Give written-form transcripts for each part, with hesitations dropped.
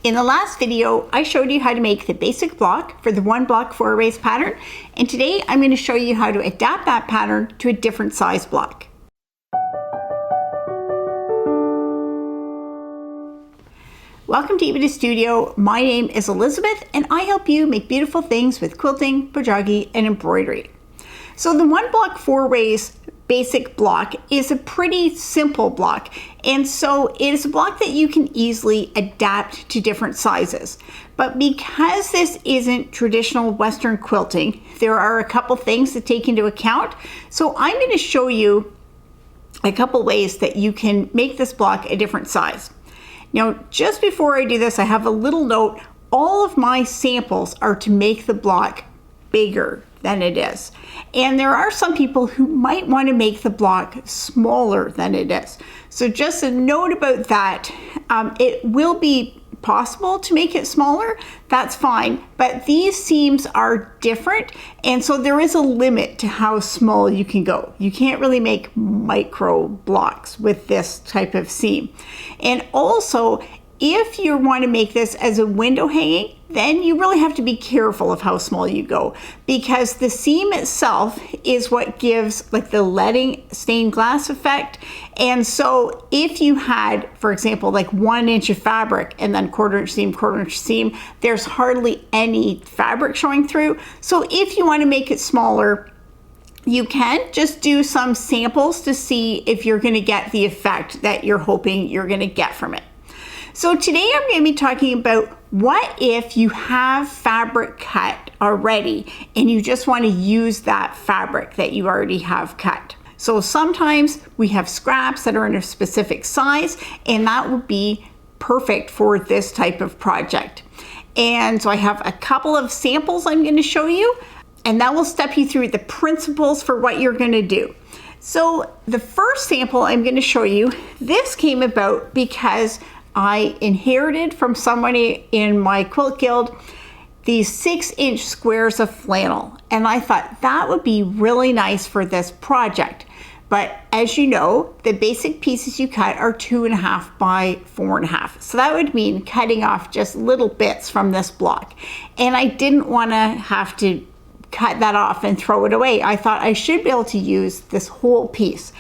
In the last video, I showed you how to make the basic block for the 1 block 4 rays pattern, and today I'm going to show you how to adapt that pattern to a different size block. Welcome to Epida Studio. My name is Elizabeth and I help you make beautiful things with quilting, bojagi, and embroidery. So the 1 block 4 rays basic block is a pretty simple block, and so it is a block that you can easily adapt to different sizes. But because this isn't traditional Western quilting, there are a couple things to take into account. So I'm going to show you a couple ways that you can make this block a different size. Now, just before I do this, I have a little note. All of my samples are to make the block bigger than it is. And there are some people who might want to make the block smaller than it is. So just a note about that. It will be possible to make it smaller, that's fine, but these seams are different, and so there is a limit to how small you can go. You can't really make micro blocks with this type of seam. And also, if you want to make this as a window hanging, then you really have to be careful of how small you go, because the seam itself is what gives like the leading stained glass effect. And so if you had, for example, like 1 inch of fabric and then quarter inch seam, there's hardly any fabric showing through. So if you want to make it smaller, you can just do some samples to see if you're going to get the effect that you're hoping you're going to get from it. So today I'm going to be talking about what if you have fabric cut already and you just want to use that fabric that you already have cut. So sometimes we have scraps that are in a specific size, and that would be perfect for this type of project. And so I have a couple of samples I'm going to show you, and that will step you through the principles for what you're going to do. So the first sample I'm going to show you, this came about because I inherited from somebody in my quilt guild these 6-inch squares of flannel, and I thought that would be really nice for this project. But as you know, the basic pieces you cut are 2.5 by 4.5. So that would mean cutting off just little bits from this block. And I didn't want to have to cut that off and throw it away. I thought I should be able to use this whole piece.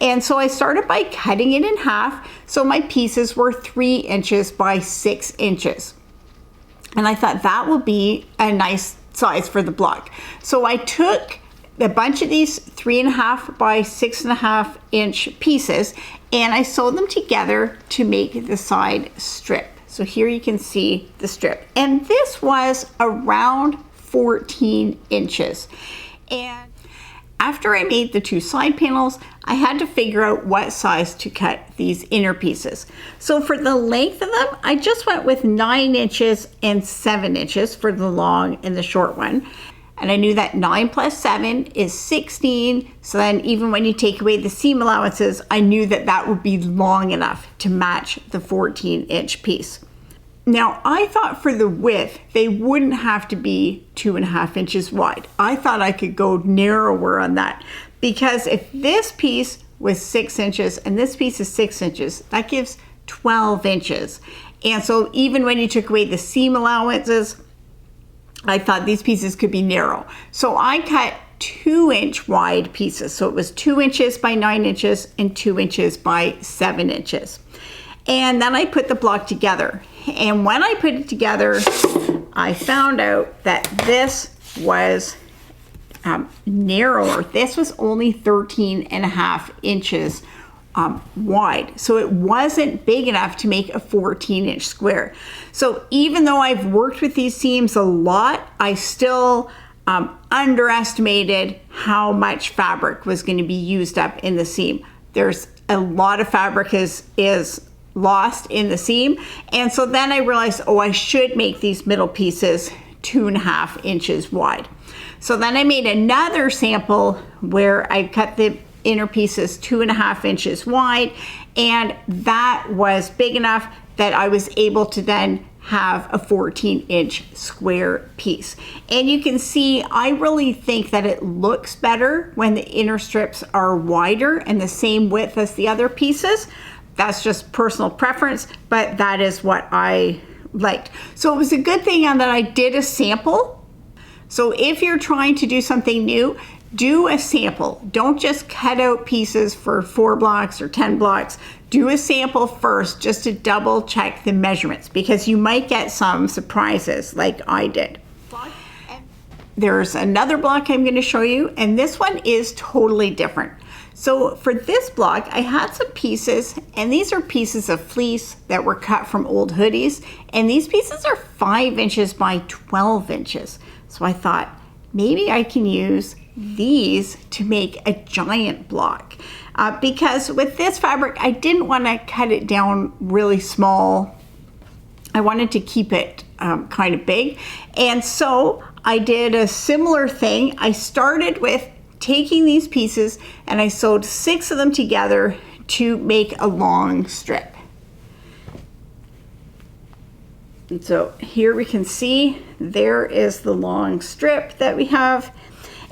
And so I started by cutting it in half. So my pieces were 3 inches by 6 inches. And I thought that would be a nice size for the block. So I took a bunch of these 3.5 by 6.5 inch pieces and I sewed them together to make the side strip. So here you can see the strip. And this was around 14 inches. And after I made the 2 side panels, I had to figure out what size to cut these inner pieces. So for the length of them, I just went with 9 inches and 7 inches for the long and the short one. And I knew that 9 plus 7 is 16. So then even when you take away the seam allowances, I knew that that would be long enough to match the 14-inch piece. Now, I thought for the width, they wouldn't have to be 2.5 inches wide. I thought I could go narrower on that, because if this piece was 6 inches and this piece is 6 inches, that gives 12 inches. And so even when you took away the seam allowances, I thought these pieces could be narrow. So I cut 2-inch wide pieces. So it was 2 inches by 9 inches and 2 inches by 7 inches. And then I put the block together. And when I put it together, I found out that this was narrower. This was only 13.5 inches wide. So it wasn't big enough to make a 14-inch square. So even though I've worked with these seams a lot, I still underestimated how much fabric was going to be used up in the seam. There's a lot of fabric is lost in the seam, and so then I realized, oh, I should make these middle pieces 2.5 inches wide. So then I made another sample where I cut the inner pieces 2.5 inches wide, and that was big enough that I was able to then have a 14-inch square piece. And you can see, I really think that it looks better when the inner strips are wider and the same width as the other pieces. That's just personal preference, but that is what I liked. So it was a good thing that I did a sample. So if you're trying to do something new, do a sample. Don't just cut out pieces for 4 blocks or 10 blocks. Do a sample first just to double check the measurements, because you might get some surprises like I did. There's another block I'm going to show you, and this one is totally different. So for this block, I had some pieces, and these are pieces of fleece that were cut from old hoodies, and these pieces are 5 inches by 12 inches. So I thought maybe I can use these to make a giant block. Because with this fabric, I didn't want to cut it down really small. I wanted to keep it kind of big. And so I did a similar thing. I started with taking these pieces and I sewed 6 of them together to make a long strip. And so here we can see there is the long strip that we have.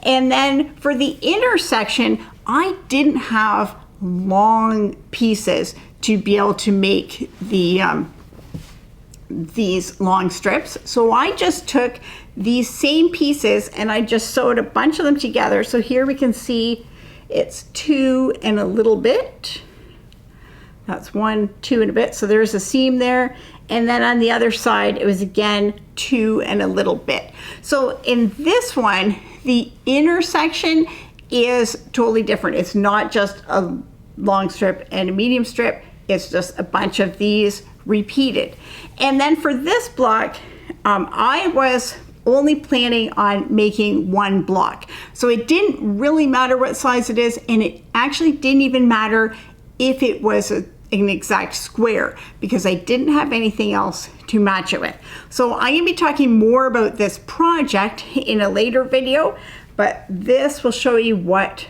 And then for the inner section, I didn't have long pieces to be able to make the these long strips. So I just took these same pieces and I just sewed a bunch of them together. So here we can see it's 2 and a little bit. That's 1, 2 and a bit. So there's a seam there. And then on the other side, it was again 2 and a little bit. So in this one, the inner section is totally different. It's not just a long strip and a medium strip. It's just a bunch of these repeated. And then for this block, I was only planning on making 1 block. So it didn't really matter what size it is, and it actually didn't even matter if it was an exact square, because I didn't have anything else to match it with. So I'm going to be talking more about this project in a later video, but this will show you what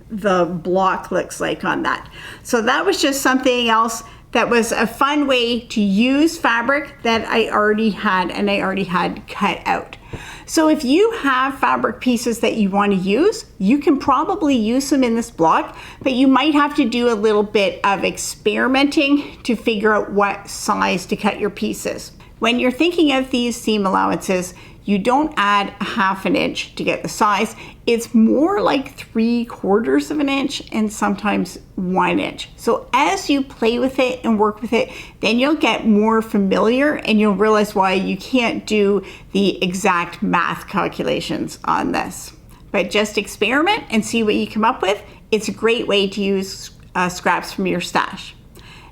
the block looks like on that. So that was just something else that was a fun way to use fabric that I already had and I already had cut out. So if you have fabric pieces that you want to use, you can probably use them in this block, but you might have to do a little bit of experimenting to figure out what size to cut your pieces. When you're thinking of these seam allowances, you don't add 1/2 inch to get the size. It's more like 3/4 of an inch and sometimes 1 inch. So as you play with it and work with it, then you'll get more familiar and you'll realize why you can't do the exact math calculations on this. But just experiment and see what you come up with. It's a great way to use scraps from your stash.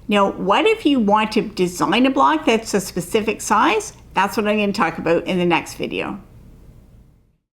Now, what if you want to design a block that's a specific size? That's what I'm going to talk about in the next video.